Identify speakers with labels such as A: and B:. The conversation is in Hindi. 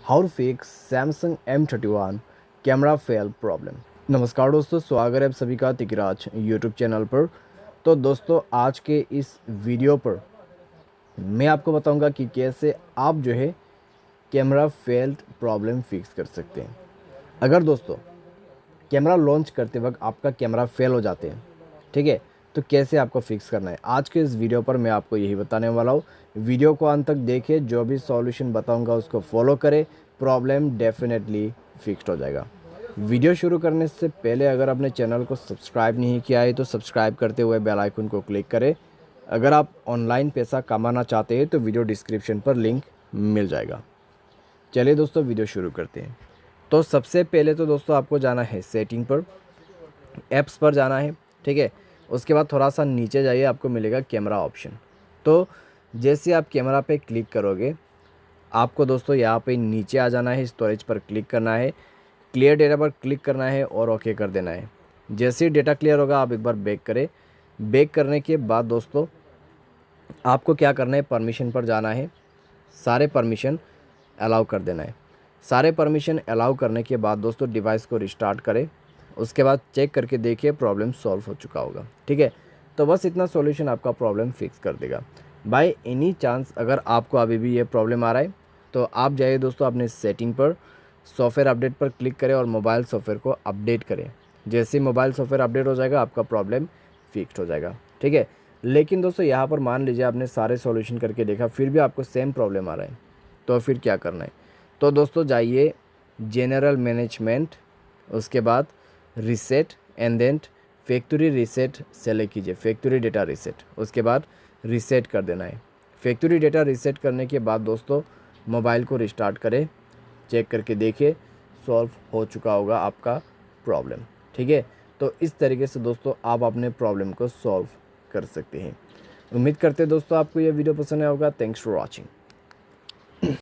A: How fix Samsung M31 camera fail problem. नमस्कार दोस्तों, स्वागत है आप सभी का तिकराज यूट्यूब चैनल पर। तो दोस्तों, आज के इस वीडियो पर मैं आपको बताऊंगा कि कैसे आप जो है कैमरा फेल प्रॉब्लम फिक्स कर सकते हैं। अगर दोस्तों कैमरा लॉन्च करते वक्त आपका कैमरा फेल हो जाते हैं, ठीक है, तो कैसे आपको फिक्स करना है, आज के इस वीडियो पर मैं आपको यही बताने वाला हूँ। वीडियो को अंत तक देखिए, जो भी सॉल्यूशन बताऊंगा उसको फॉलो करें, प्रॉब्लम डेफिनेटली फिक्स्ड हो जाएगा। वीडियो शुरू करने से पहले अगर आपने चैनल को सब्सक्राइब नहीं किया है तो सब्सक्राइब करते हुए बेल आइकन को क्लिक करें। अगर आप ऑनलाइन पैसा कमाना चाहते हैं तो वीडियो डिस्क्रिप्शन पर लिंक मिल जाएगा। चलिए दोस्तों, वीडियो शुरू करते हैं। तो सबसे पहले तो दोस्तों आपको जाना है सेटिंग पर, ऐप्स पर जाना है, ठीक है। उसके बाद थोड़ा सा नीचे जाइए, आपको मिलेगा कैमरा ऑप्शन। तो जैसे आप कैमरा पे क्लिक करोगे, आपको दोस्तों यहाँ पे नीचे आ जाना है, स्टोरेज पर क्लिक करना है, क्लियर डेटा पर क्लिक करना है और ओके कर देना है। जैसे ही डेटा क्लियर होगा आप एक बार बैक करें। बैक करने के बाद दोस्तों आपको क्या करना है, परमिशन पर जाना है, सारे परमिशन अलाउ कर देना है। सारे परमिशन अलाउ करने के बाद दोस्तों डिवाइस को रिस्टार्ट करें। उसके बाद चेक करके देखिए प्रॉब्लम सॉल्व हो चुका होगा, ठीक है। तो बस इतना सॉल्यूशन आपका प्रॉब्लम फिक्स कर देगा। बाय एनी चांस अगर आपको अभी भी ये प्रॉब्लम आ रहा है तो आप जाइए दोस्तों अपने सेटिंग पर, सॉफ्टवेयर अपडेट पर क्लिक करें और मोबाइल सॉफ्टवेयर को अपडेट करें। जैसे ही मोबाइल सॉफ्टवेयर अपडेट हो जाएगा आपका प्रॉब्लम फिक्स्ड हो जाएगा, ठीक है। लेकिन दोस्तों यहाँ पर मान लीजिए आपने सारे सॉल्यूशन करके देखा फिर भी आपको सेम प्रॉब्लम आ रहा है, तो फिर क्या करना है। तो दोस्तों जाइए जनरल मैनेजमेंट, उसके बाद reset and then factory reset select कीजिए, फैक्ट्री डेटा रीसेट, उसके बाद रीसेट कर देना है। फैक्ट्री डेटा रीसेट करने के बाद दोस्तों मोबाइल को रिस्टार्ट करें, चेक करके देखिए सॉल्व हो चुका होगा आपका प्रॉब्लम, ठीक है। तो इस तरीके से दोस्तों आप अपने प्रॉब्लम को सॉल्व कर सकते हैं। उम्मीद करते हैं दोस्तों आपको यह वीडियो पसंद आया होगा। Thanks for watching.